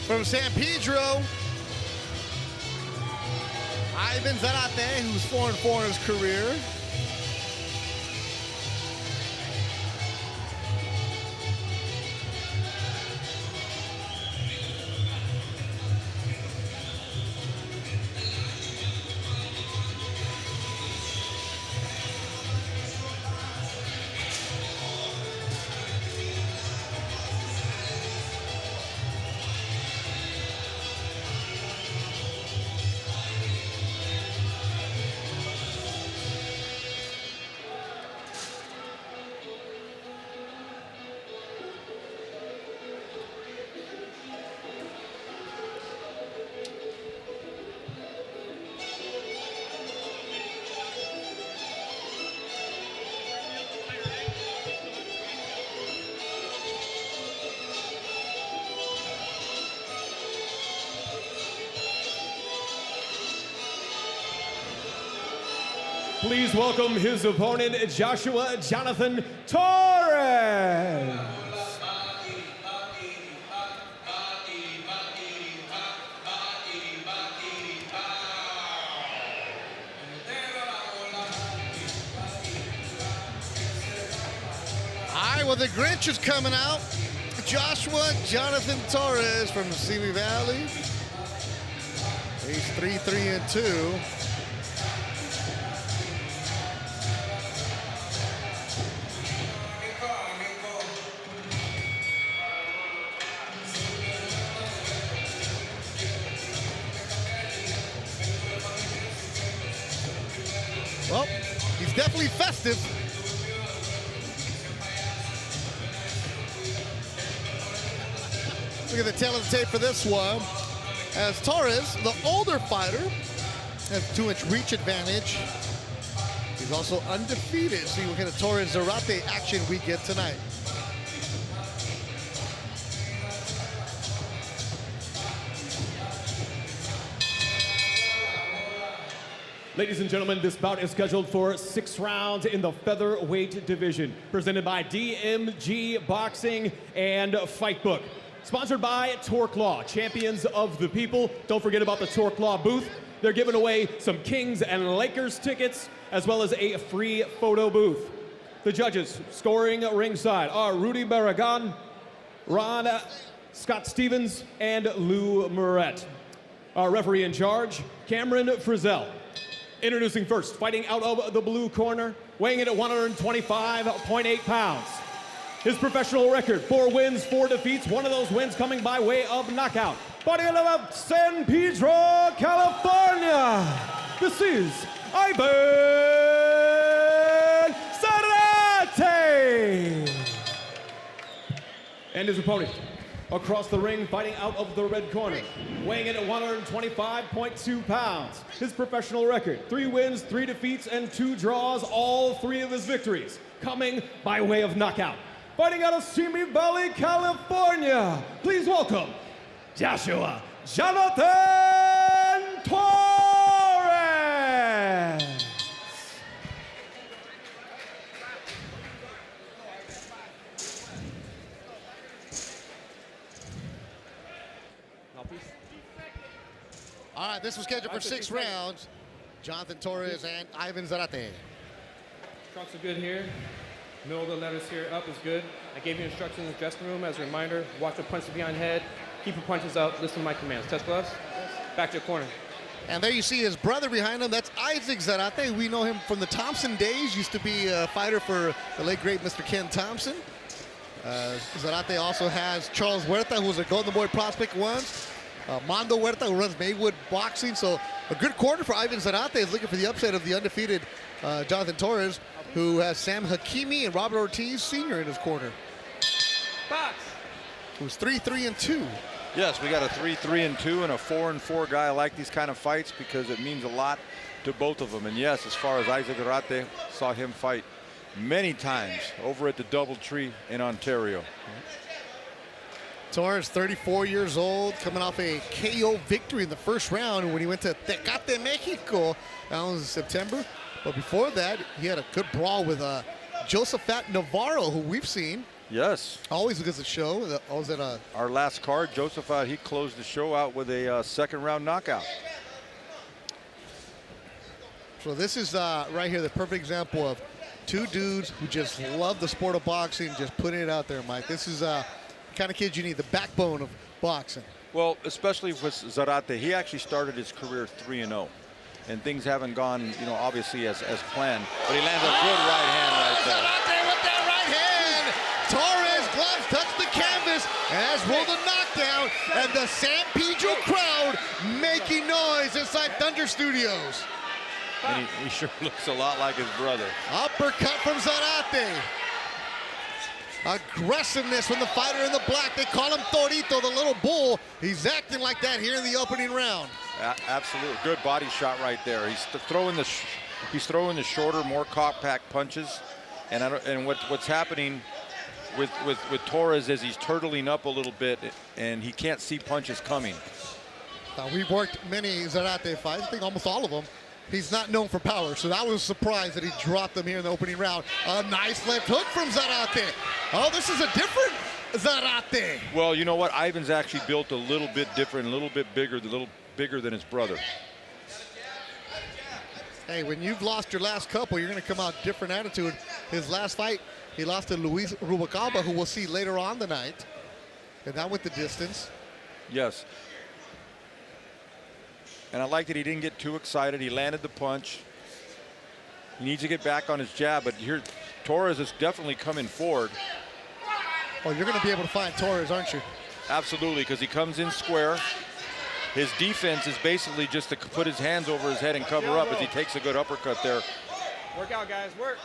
From San Pedro, Ivan Zarate, who's 4-4 in his career. Please welcome his opponent, Joshua Jonathan Torres. All right, well, the Grinch is coming out. Joshua Jonathan Torres from the Simi Valley. He's 3-3-2. Well, he's definitely festive. Look at the tail of the tape for this one. As Torres, the older fighter, has 2-inch reach advantage. He's also undefeated. See what kind of Torres Zarate action we get tonight. Ladies and gentlemen, this bout is scheduled for 6 rounds in the featherweight division, presented by DMG Boxing and Fight Book. Sponsored by Torque Law, champions of the people. Don't forget about the Torque Law booth. They're giving away some Kings and Lakers tickets, as well as a free photo booth. The judges scoring ringside are Rudy Barragan, Ron Scott Stevens, and Lou Moret. Our referee in charge, Cameron Frizzell. Introducing first, fighting out of the blue corner, weighing in at 125.8 pounds. His professional record, 4 wins, 4 defeats, one of those wins coming by way of knockout. Fighting out of San Pedro, California, this is Ivan Zarate. And his opponent, across the ring, fighting out of the red corner, weighing in at 125.2 pounds. His professional record, 3 wins, 3 defeats, and 2 draws, all 3 of his victories coming by way of knockout. Fighting out of Simi Valley, California, please welcome Joshua Jonathan Torres. All right, this was scheduled for 6 rounds. Jonathan Torres and Ivan Zarate. Trunks are good here. Middle of the letters here up is good. I gave you instructions in the dressing room as a reminder. Watch the punches behind head. Keep your punches up. Listen to my commands. Touch gloves. Back to your corner. And there you see his brother behind him. That's Isaac Zarate. We know him from the Thompson days. Used to be a fighter for the late, great Mr. Ken Thompson. Zarate also has Charles Huerta, who was a Golden Boy prospect once. Mondo Huerta, who runs Maywood Boxing. So a good quarter for Ivan Zarate. Is looking for the upset of the undefeated Jonathan Torres, who has Sam Hakimi and Robert Ortiz Sr. in his corner. Box. Who's 3-3-2. Yes, we got a 3-3-2 and a 4-4 guy. I like these kind of fights because it means a lot to both of them. And yes, as far as Isaac Zarate, saw him fight many times over at the Doubletree in Ontario. Torres, 34 years old, coming off a KO victory in the first round when he went to Tecate, Mexico. That was in September. But before that, he had a good brawl with Josephat Navarro, who we've seen Yes. Always a good show. Always at a. Our last card, Joseph, he closed the show out with a second-round knockout. So this is right here the perfect example of two dudes who just love the sport of boxing, just putting it out there, Mike. This is the kind of kid you need, the backbone of boxing. Well, especially with Zarate, he actually started his career 3-0. And things haven't gone, you know, obviously as planned. But he lands a good right hand right there. Zarate with that right hand. Torres gloves touch the canvas as rolled a knockdown, and the San Pedro crowd making noise inside Thunder Studios. And he sure looks a lot like his brother. Uppercut from Zarate. Aggressiveness from the fighter in the black. They call him Torito, the little bull. He's acting like that here in the opening round. Absolutely, good body shot right there. He's throwing the shorter, more compact punches, and what's happening with Torres is he's turtling up a little bit, and he can't see punches coming. Now, we've worked many Zarate fights, I think almost all of them. He's not known for power, so that was a surprise that he dropped them here in the opening round. A nice left hook from Zarate. Oh, this is a different Zarate. Well, you know what? Ivan's actually built a little bit different, a little bigger than his brother. Hey, when you've lost your last couple, you're going to come out different attitude. His last fight, he lost to Luis Rubalcaba, who we'll see later on the night. And that went the distance. Yes. And I like that he didn't get too excited. He landed the punch. He needs to get back on his jab, but here Torres is definitely coming forward. Oh, you're going to be able to find Torres, aren't you? Absolutely, because he comes in square. His defense is basically just to put his hands over his head and cover up as he takes a good uppercut there. Work out, guys, work.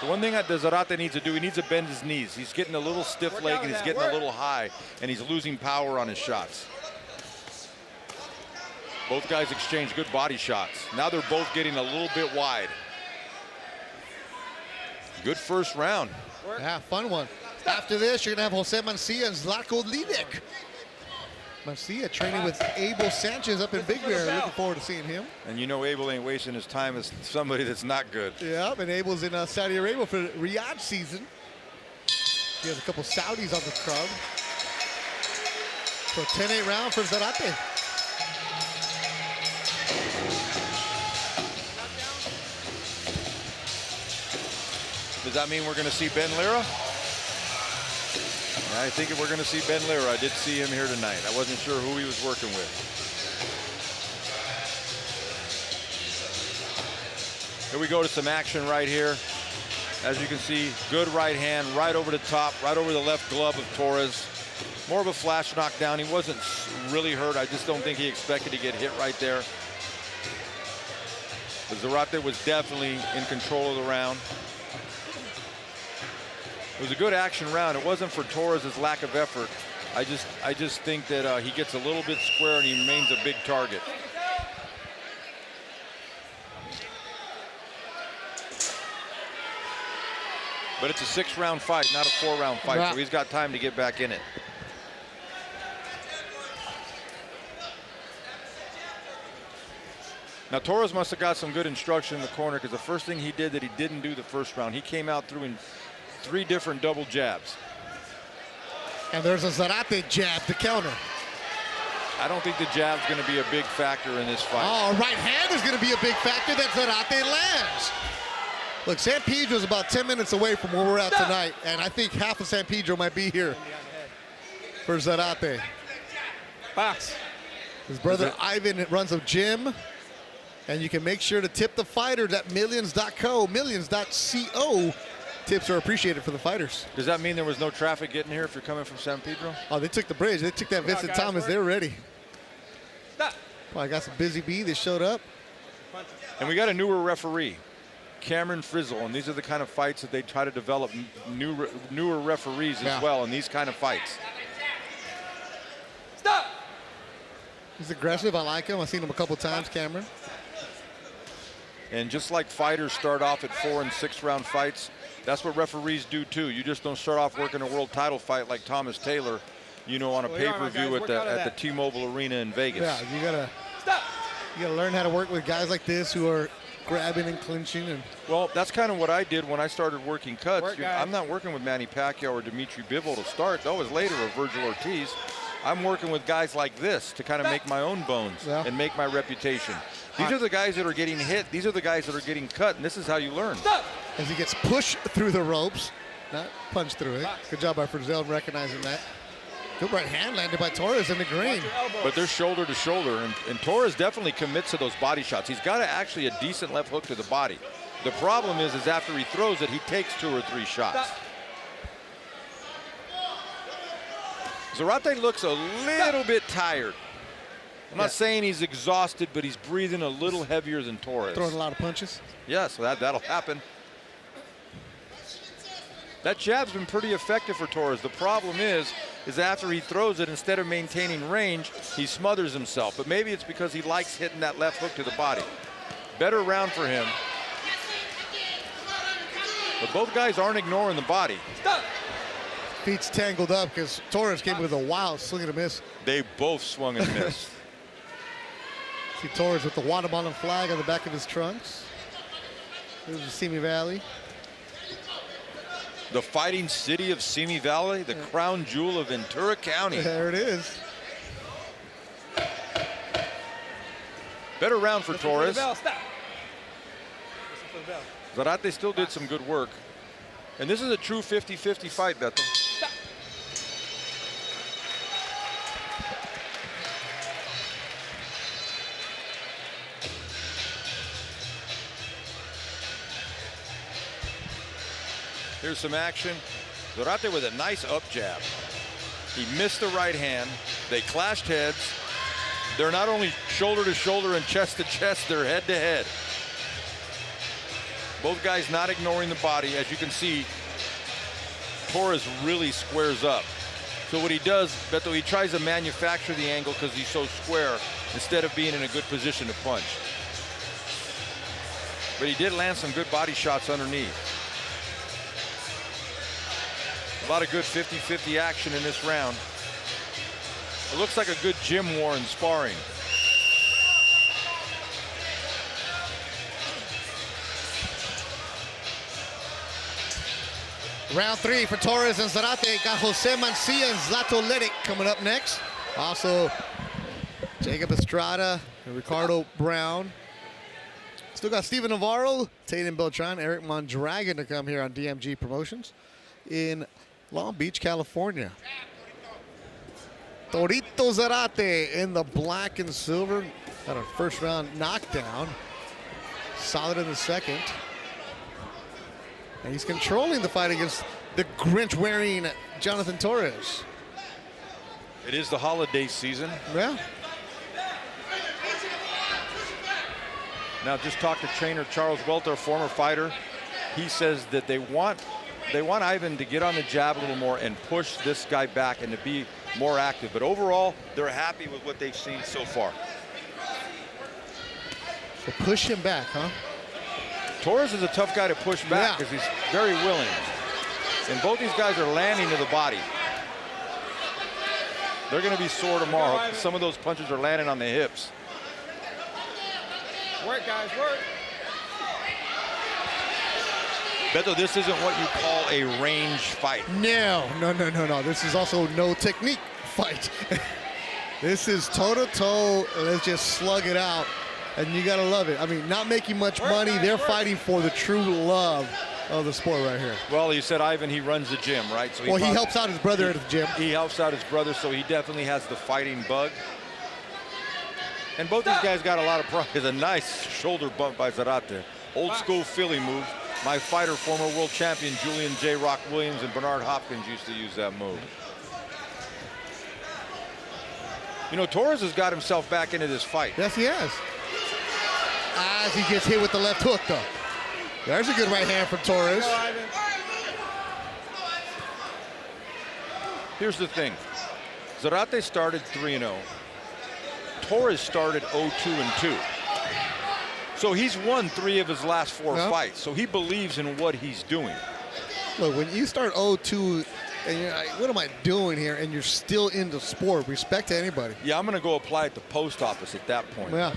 The one thing that Zarate needs to do, he needs to bend his knees. He's getting a little stiff leg and he's getting a little high, and he's losing power on his shots. Both guys exchange good body shots. Now they're both getting a little bit wide. Good first round. Yeah, fun one. After this, you're going to have Jose Mancia and Zlatko Lidek. Mancia training with Abel Sanchez up in Big Bear. Looking forward to seeing him. And you know Abel ain't wasting his time as somebody that's not good. Yeah, and Abel's in Saudi Arabia for Riyadh season. He has a couple Saudis on the crowd. So 10-8 round for Zarate. Does that mean we're going to see Ben Lira? I think we're going to see Ben Lira. I did see him here tonight. I wasn't sure who he was working with. Here we go to some action right here. As you can see, good right hand right over the top, right over the left glove of Torres. More of a flash knockdown. He wasn't really hurt. I just don't think he expected to get hit right there. But Zarate was definitely in control of the round. It was a good action round. It wasn't for Torres' lack of effort. I just think that he gets a little bit square and he remains a big target. But it's a 6-round fight, not a 4-round fight, right. So he's got time to get back in it. Now Torres must have got some good instruction in the corner, because the first thing he did that he didn't do the first round, he came out through in 3 different double jabs. And there's a Zarate jab to counter. I don't think the jab's going to be a big factor in this fight. Oh, right hand is going to be a big factor that Zarate lands. Look, San Pedro's about 10 minutes away from where we're at tonight, and I think half of San Pedro might be here for Zarate. Box. His brother Ivan runs a gym, and you can make sure to tip the fighters at millions.co, millions.co. Tips are appreciated for the fighters. Does that mean there was no traffic getting here if you're coming from San Pedro? Oh, they took the bridge. They took that Vincent Thomas. They were ready. Stop. Well, I got some busy bee that showed up. And we got a newer referee, Cameron Frizzle, and these are the kind of fights that they try to develop newer referees as well in these kind of fights. Stop. He's aggressive. I like him. I've seen him a couple times, Cameron. And just like fighters start off at 4- and 6-round fights, that's what referees do too. You just don't start off working a world title fight like Thomas Taylor, you know, on a pay-per-view at the T-Mobile Arena in Vegas. Yeah, you gotta learn how to work with guys like this who are grabbing and clinching. And well, that's kind of what I did when I started working cuts. Work, guys. I'm not working with Manny Pacquiao or Dimitri Bivol to start. That was later, or Virgil Ortiz. I'm working with guys like this to kind of make my own bones and make my reputation. These are the guys that are getting hit. These are the guys that are getting cut, and this is how you learn. as he gets pushed through the ropes, not punched through it. Good job by Frizzell in recognizing that. Good right hand landed by Torres in the green. But they're shoulder to shoulder, and Torres definitely commits to those body shots. He's got actually a decent left hook to the body. The problem is after he throws it, he takes 2 or 3 shots. Zarate looks a little bit tired. I'm not saying he's exhausted, but he's breathing a little heavier than Torres. Throwing a lot of punches. Yeah, so that'll happen. That jab's been pretty effective for Torres. The problem is after he throws it, instead of maintaining range, he smothers himself. But maybe it's because he likes hitting that left hook to the body. Better round for him. But both guys aren't ignoring the body. Feet's tangled up because Torres came with a wild swing and a miss. They both swung and missed. See Torres with the watermelon flag on the back of his trunks. Here's the Simi Valley. The fighting city of Simi Valley, the crown jewel of Ventura County. There it is. Better round for Torres. Stop. Zarate still did some good work. And this is a true 50-50 fight, Beto. Here's some action. Zarate with a nice up jab. He missed the right hand. They clashed heads. They're not only shoulder to shoulder and chest to chest, they're head to head. Both guys not ignoring the body. As you can see, Torres really squares up. So what he does, Beto, he tries to manufacture the angle because he's so square instead of being in a good position to punch. But he did land some good body shots underneath. A lot of good 50-50 action in this round. It looks like a good gym war in sparring. Round 3 for Torres and Zarate. Got Jose Mancia and Zlato Ledic coming up next. Also, Jacob Estrada and Ricardo Brown. Still got Steven Navarro, Tatum Beltran, Eric Mondragon to come here on DMG Promotions in Long Beach, California. Torito Zarate in the black and silver. Got a first round knockdown. Solid in the second. And he's controlling the fight against the Grinch-wearing Jonathan Torres. It is the holiday season. Yeah. Now just talked to trainer Charles Welter, a former fighter. He says that they want Ivan to get on the jab a little more and push this guy back and to be more active. But overall, they're happy with what they've seen so far. So push him back, huh? Torres is a tough guy to push back because he's very willing. And both these guys are landing to the body. They're going to be sore tomorrow. Some of those punches are landing on the hips. Work, guys, work. Beto, this isn't what you call a range fight. No. This is also no technique fight. This is toe-to-toe. Let's just slug it out. And you got to love it. I mean, not making much money. They're fighting for the true love of the sport right here. Well, you said Ivan, he runs the gym, right? So he helps out his brother at the gym. He helps out his brother, so he definitely has the fighting bug. And both these guys got a lot of pride. A nice shoulder bump by Zarate. Old school Philly move. My fighter, former world champion Julian J. Rock Williams and Bernard Hopkins used to use that move. You know, Torres has got himself back into this fight. Yes, he has. As he gets hit with the left hook, though. There's a good right hand from Torres. Here's the thing. Zarate started 3-0. Torres started 0-2-2. So he's won 3 of his last 4 fights. So he believes in what he's doing. Look, when you start 0-2 and you're like, what am I doing here? And you're still in the sport. Respect to anybody. Yeah, I'm going to go apply at the post office at that point. Yeah.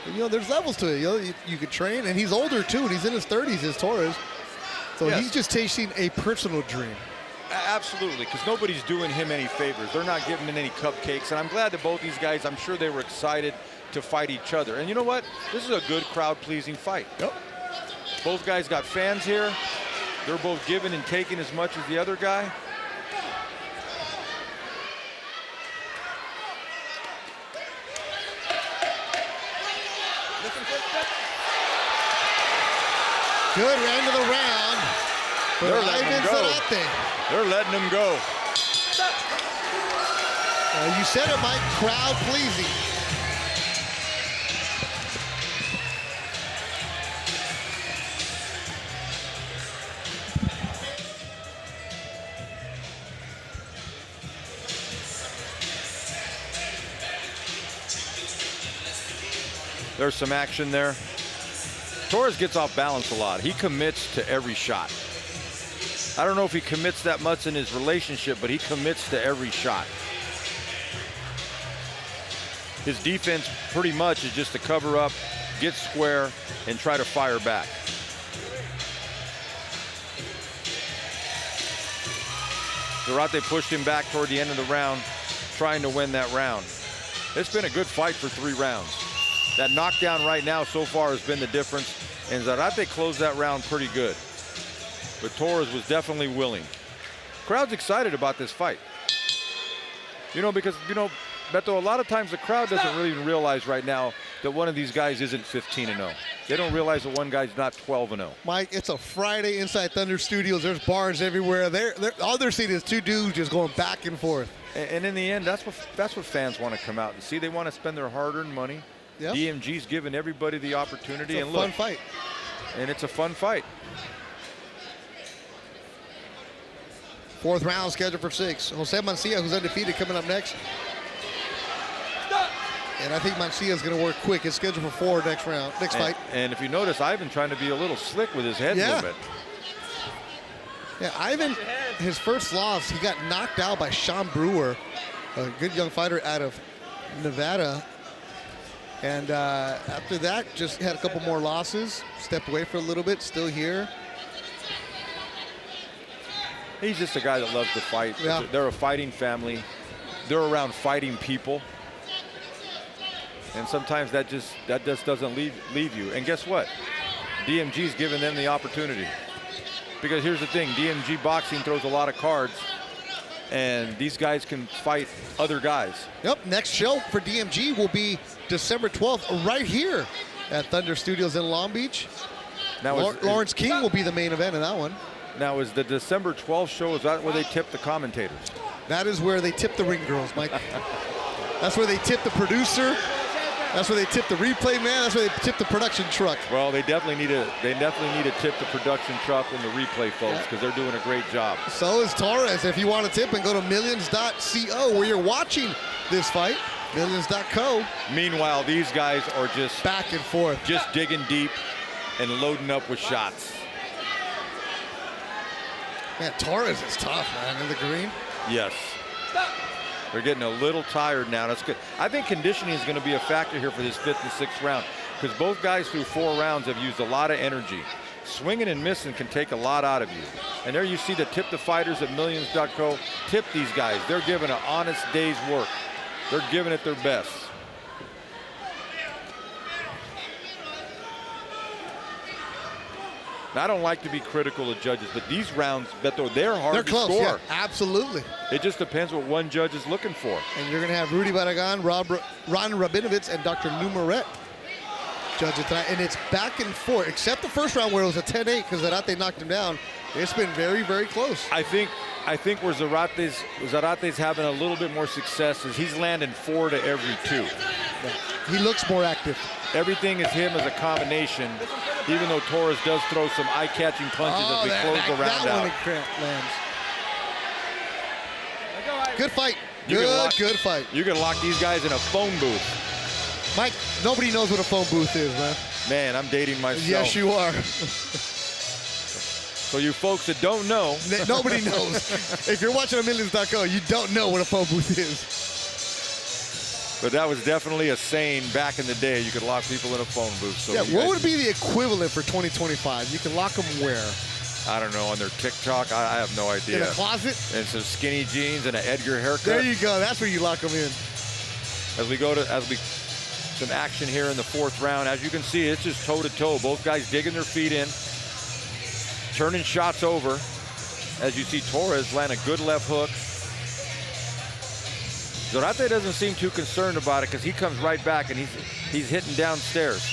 You know, there's levels to it. You know, you could train, and he's older too, and he's in his 30s as Torres. So Yes. he's just chasing a personal dream. Absolutely, because nobody's doing him any favors. They're not giving him any cupcakes, and I'm glad that both these guys, I'm sure they were excited to fight each other. And you know what? This is a good crowd-pleasing fight. Yep. Both guys got fans here. They're both giving and taking as much as the other guy. Good end of the round for They're letting him Ivan go. Zarate. They're letting him go. You said it, Mike. Crowd pleasing. There's some action there. Torres gets off balance a lot. He commits to every shot. I don't know if he commits that much in his relationship, but he commits to every shot. His defense pretty much is just to cover up, get square, and try to fire back. Zarate pushed him back toward the end of the round, trying to win that round. It's been a good fight for 3 rounds. That knockdown right now so far has been the difference, and Zarate closed that round pretty good. But Torres was definitely willing. Crowd's excited about this fight. You know, because, you know, Beto, a lot of times the crowd doesn't really even realize right now that one of these guys isn't 15-0. They don't realize that one guy's not 12-0. Mike, it's a Friday inside Thunder Studios. There's bars everywhere. All they're seeing is 2 dudes just going back and forth. And in the end, that's what fans want to come out and see. They want to spend their hard-earned money. Yep. DMG's giving everybody the opportunity. It's a and look, fun fight. And it's a fun fight. 4th round scheduled for 6. Jose Mancia, who's undefeated, coming up next. And I think Mancia is going to work quick. It's scheduled for 4 next fight. And if you notice, Ivan trying to be a little slick with his head movement. Yeah, Ivan, his first loss, he got knocked out by Sean Brewer, a good young fighter out of Nevada. And after that, just had a couple more losses, stepped away for a little bit, still here. He's just a guy that loves to fight. Yeah. They're a fighting family. They're around fighting people. And sometimes that just doesn't leave you. And guess what? DMG's giving them the opportunity. Because here's the thing, DMG boxing throws a lot of cards, and these guys can fight other guys. Yep, next show for DMG will be December 12th right here at Thunder Studios in Long Beach. Now Lawrence King will be the main event in that one. Now is the December 12th show, is that where they tip the commentators? That is where they tip the ring girls, Mike. That's where they tip the producer. That's where they tip the replay man. That's where they tip the production truck. Well, they definitely need to tip the production truck and the replay folks, because they're doing a great job. So is Torres. If you want to tip, and go to millions.co where you're watching this fight. Millions.co. Meanwhile, these guys are just back and forth, just digging deep and loading up with shots. Man, Torres is tough, man, in the green. Yes. They're getting a little tired now. That's good. I think conditioning is going to be a factor here for this 5th and 6th round, because both guys through 4 rounds have used a lot of energy. Swinging and missing can take a lot out of you. And there you see the tip the fighters at millions.co. Tip these guys. They're giving an honest day's work. They're giving it their best. Now, I don't like to be critical of judges, but these rounds, Beto, they're hard to close, score. yeah, absolutely. It just depends what one judge is looking for. And you're going to have Rudy Barragan, Ron Rabinovitz, and Dr. Lou Moret judging tonight. And it's back and forth, except the first round where it was a 10-8 because Zarate knocked him down. It's been very, very close. I think where Zarate's having a little bit more success is he's landing 4 to every 2. Yeah. He looks more active. Everything is him as a combination, even though Torres does throw some eye-catching punches as we close the round out. Lands. Good fight. Good fight. You can lock these guys in a phone booth. Mike, nobody knows what a phone booth is, man. Man, I'm dating myself. Yes, you are. So you folks that don't know. Nobody knows. If you're watching on millions.co, you don't know what a phone booth is. But that was definitely a saying back in the day. You could lock people in a phone booth. So yeah, what would be the equivalent for 2025? You can lock them where? I don't know, on their TikTok. I have no idea. In a closet? And some skinny jeans and an Edgar haircut. There you go. That's where you lock them in. Some action here in the 4th round. As you can see, it's just toe to toe. Both guys digging their feet in, turning shots over. As you see, Torres land a good left hook. Zarate doesn't seem too concerned about it because he comes right back and he's hitting downstairs.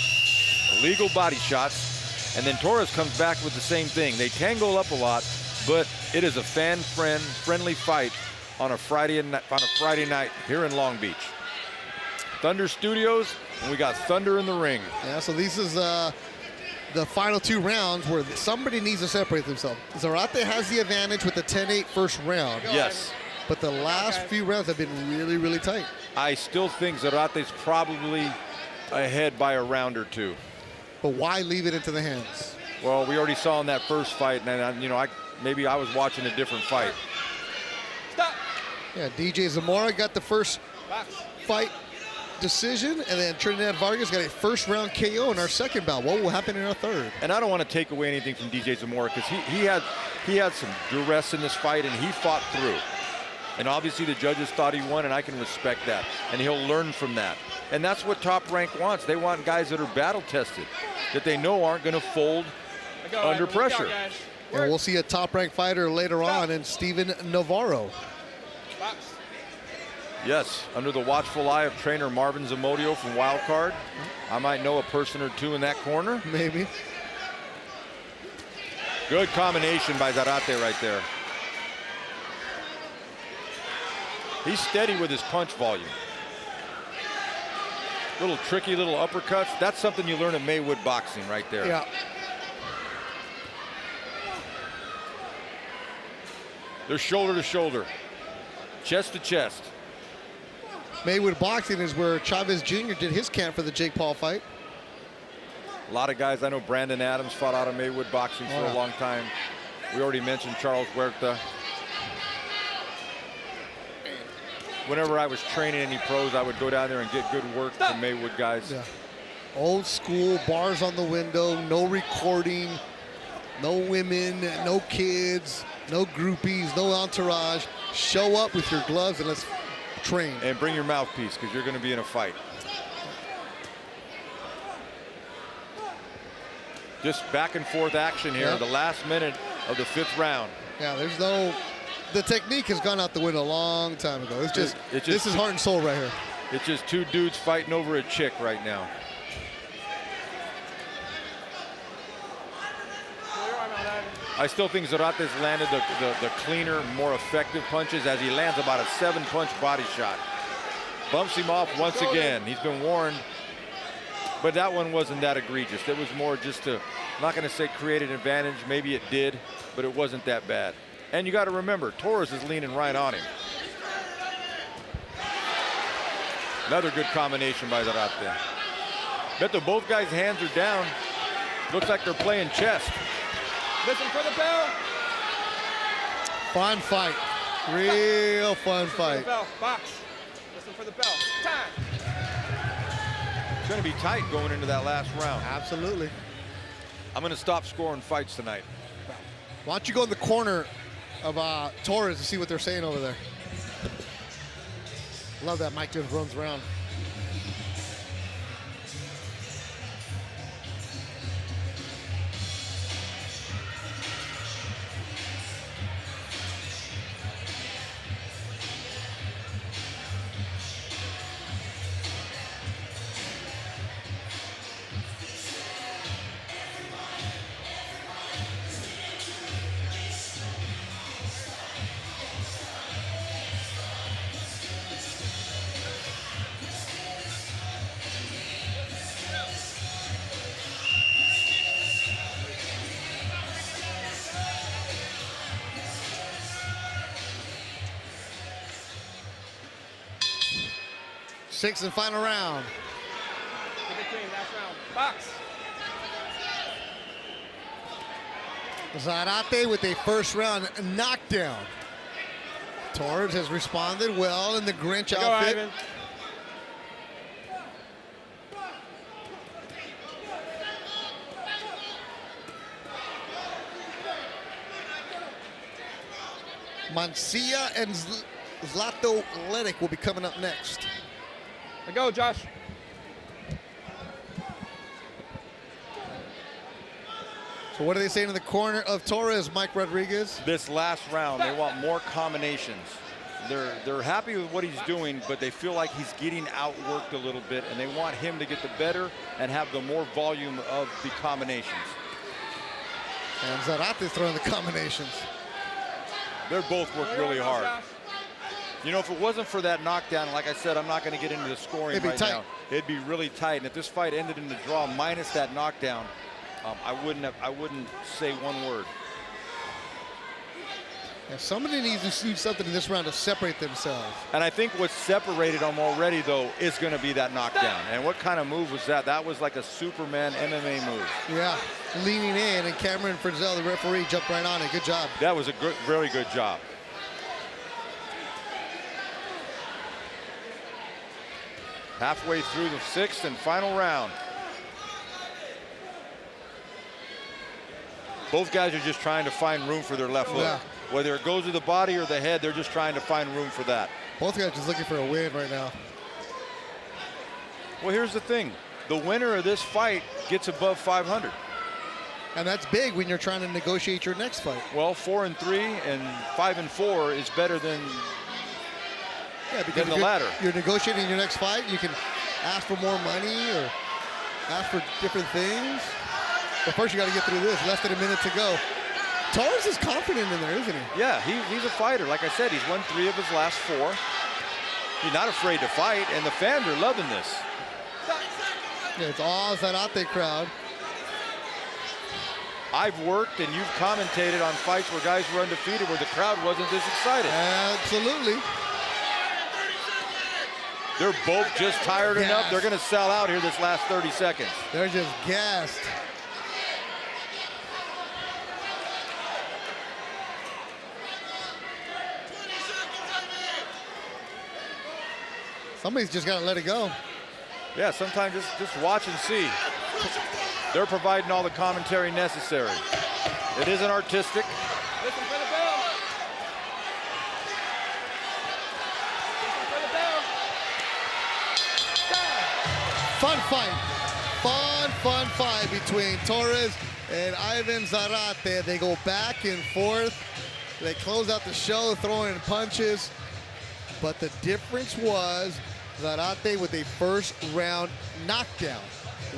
Illegal body shots. And then Torres comes back with the same thing. They tangle up a lot, but it is a friendly fight on a Friday night here in Long Beach. Thunder Studios, and we got Thunder in the ring. Yeah, so this is the final 2 rounds where somebody needs to separate themselves. Zarate has the advantage with the 10-8 first round. Yes. But the last few rounds have been really, really tight. I still think Zarate's probably ahead by a round or 2. But why leave it into the hands? Well, we already saw in that first fight, and maybe I was watching a different fight. Stop. Yeah, DJ Zamora got the first fight decision, and then Trinidad Vargas got a first-round KO in our second bout. What will happen in our third? And I don't want to take away anything from DJ Zamora because he had some duress in this fight, and he fought through. And obviously the judges thought he won, and I can respect that. And he'll learn from that. And that's what Top Rank wants. They want guys that are battle-tested, that they know aren't going to fold under pressure. And we'll see a top-ranked fighter later on in Steven Navarro. Yes, under the watchful eye of trainer Marvin Zamudio from Wildcard. I might know a person or two in that corner. Maybe. Good combination by Zarate right there. He's steady with his punch volume. Little tricky little uppercuts. That's something you learn in Maywood boxing right there. Yeah. They're shoulder to shoulder, chest to chest. Maywood boxing is where Chavez Jr. did his camp for the Jake Paul fight. A lot of guys, I know Brandon Adams fought out of Maywood boxing for a long time. We already mentioned Charles Huerta. Whenever I was training any pros, I would go down there and get good work from Maywood guys. Yeah. Old school, bars on the window, no recording, no women, no kids, no groupies, no entourage. Show up with your gloves and let's train. And bring your mouthpiece because you're going to be in a fight. Just back and forth action here, the last minute of the 5th round. Yeah, there's no, the technique has gone out the window a long time ago. It's just this is heart and soul right here. It's just 2 dudes fighting over a chick right now. I still think Zarate's landed the cleaner, more effective punches as he lands about a 7-punch body shot. Bumps him off once again. He's been warned, but that one wasn't that egregious. It was more just to, I'm not going to say create an advantage. Maybe it did, but it wasn't that bad. And you got to remember, Torres is leaning right on him. Another good combination by Zarate. Bet that both guys' hands are down. Looks like they're playing chess. Listen for the bell. Fun fight. Real fun fight. Bell. Box. Listen for the bell. Time. It's going to be tight going into that last round. Absolutely. I'm going to stop scoring fights tonight. Why don't you go in the corner of Torres to see what they're saying over there? Love that Mike just runs around. Sixth and final round. In between, last round. Box. Zarate with a first round knockdown. Torres has responded well in the Grinch outfit. Ivan. Mancia and Zlato Letic will be coming up next. Let go, Josh. So what are they saying in the corner of Torres, Mike Rodriguez? This last round, they want more combinations. They're happy with what he's doing, but they feel like he's getting outworked a little bit, and they want him to get the better and have the more volume of the combinations. And Zarate's throwing the combinations. They're both worked really hard. You know, if it wasn't for that knockdown, like I said, I'm not going to get into the scoring right now. It'd be really tight, and if this fight ended in the draw minus that knockdown, I wouldn't say one word. Yeah, somebody needs to do something in this round to separate themselves. And I think what separated them already, though, is going to be that knockdown. And what kind of move was that? That was like a Superman MMA move. Yeah, leaning in, and Cameron Frizzell, the referee, jumped right on it. Good job. That was a good, very good job. Halfway through the 6th and final round. Both guys are just trying to find room for their left hook. Yeah. Whether it goes to the body or the head, they're just trying to find room for that. Both guys just looking for a win right now. Well, here's the thing. The winner of this fight gets above 500. And that's big when you're trying to negotiate your next fight. Well, 4-3 and 5-4 is better than the latter. You're negotiating your next fight. You can ask for more money or ask for different things. But first, you got to get through this. Less than a minute to go. Torres is confident in there, isn't he? Yeah, he's a fighter. Like I said, he's won 3 of his last 4. He's not afraid to fight, and the fans are loving this. Yeah, it's all Zarate crowd. I've worked and you've commentated on fights where guys were undefeated where the crowd wasn't this excited. Absolutely. They're both just tired enough. They're going to sell out here this last 30 seconds. They're just gassed. Somebody's just got to let it go. Yeah, sometimes just watch and see. They're providing all the commentary necessary. It isn't artistic. Listen for the bell. Listen for the bell. Fun fight. Fun fight between Torres and Ivan Zarate. They go back and forth. They close out the show throwing punches. But the difference was Zarate with a first round knockdown.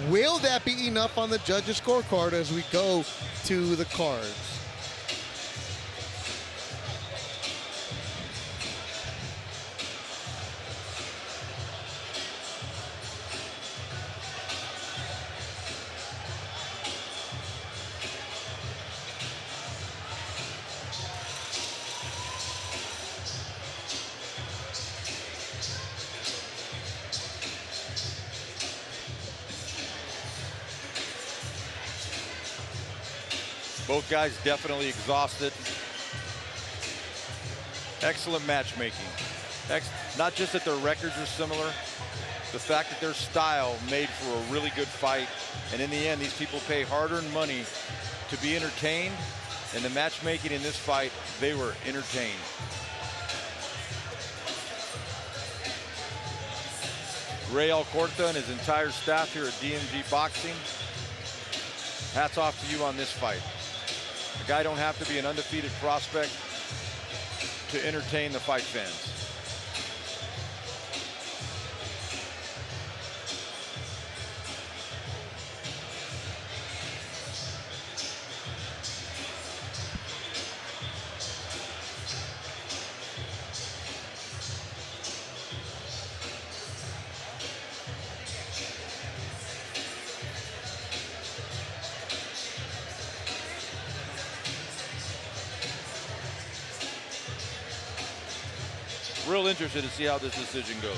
Will that be enough on the judges' scorecard as we go to the cards? Both guys definitely exhausted. Excellent matchmaking. Not just that their records are similar, the fact that their style made for a really good fight. And in the end, these people pay hard-earned money to be entertained. And the matchmaking in this fight, they were entertained. Ray Alcorta and his entire staff here at DMG Boxing, hats off to you on this fight. A guy don't have to be an undefeated prospect to entertain the fight fans. Real interested to see how this decision goes.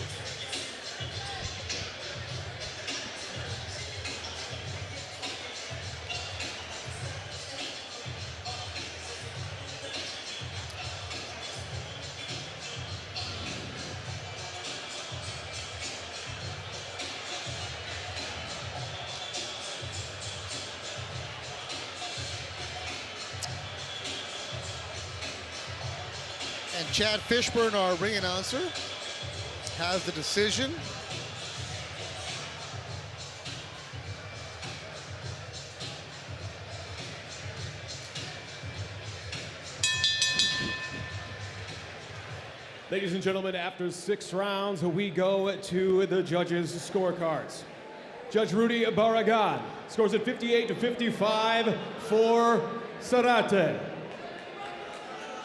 Chad Fishburne, our ring announcer, has the decision. Ladies and gentlemen, after 6 rounds, we go to the judges' scorecards. Judge Rudy Barragan scores at 58-55 for Zarate.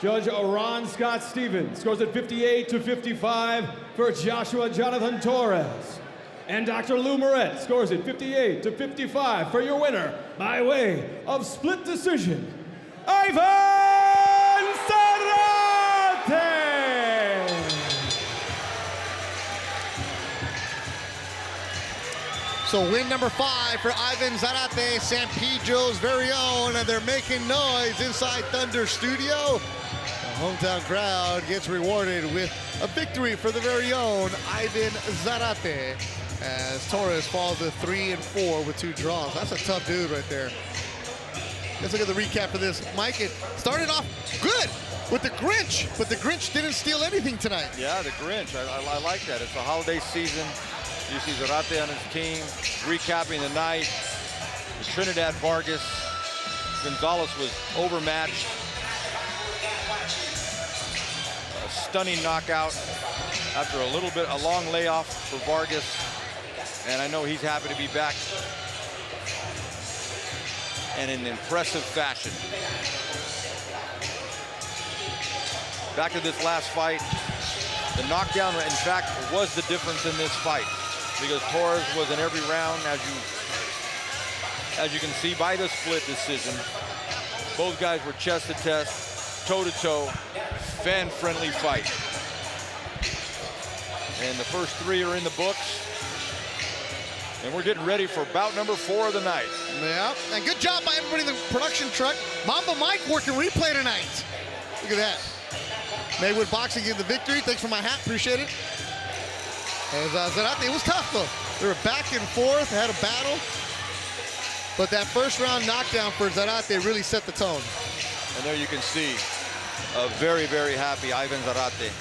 Judge Ron Scott Stevens scores at 58-55 for Joshua Jonathan Torres. And Dr. Lou Moret scores at 58-55 for your winner by way of split decision, Ivan Zarate! So win number 5 for Ivan Zarate, San Pedro's very own, and they're making noise inside Thunder Studio. The hometown crowd gets rewarded with a victory for the very own Ivan Zarate, as Torres falls to 3-4 with 2 draws. That's a tough dude right there. Let's look at the recap for this. Mike, it started off good with the Grinch, but the Grinch didn't steal anything tonight. Yeah, the Grinch. I like that. It's the holiday season. You see Zarate on his team, recapping the night. Trinidad Vargas. Gonzalez was overmatched. A stunning knockout after a long layoff for Vargas. And I know he's happy to be back. And in impressive fashion. Back to this last fight. The knockdown, in fact, was the difference in this fight, because Torres was in every round, as you can see by the split decision. Both guys were chest to chest, toe to toe, fan-friendly fight. And the first 3 are in the books. And we're getting ready for bout number 4 of the night. Yeah, and good job by everybody in the production truck. Mamba Mike working replay tonight. Look at that. Maywood Boxing getting the victory. Thanks for my hat, appreciate it. As Zarate, it was tough though. They were back and forth, had a battle. But that first round knockdown for Zarate really set the tone. And there you can see a very, very happy Ivan Zarate.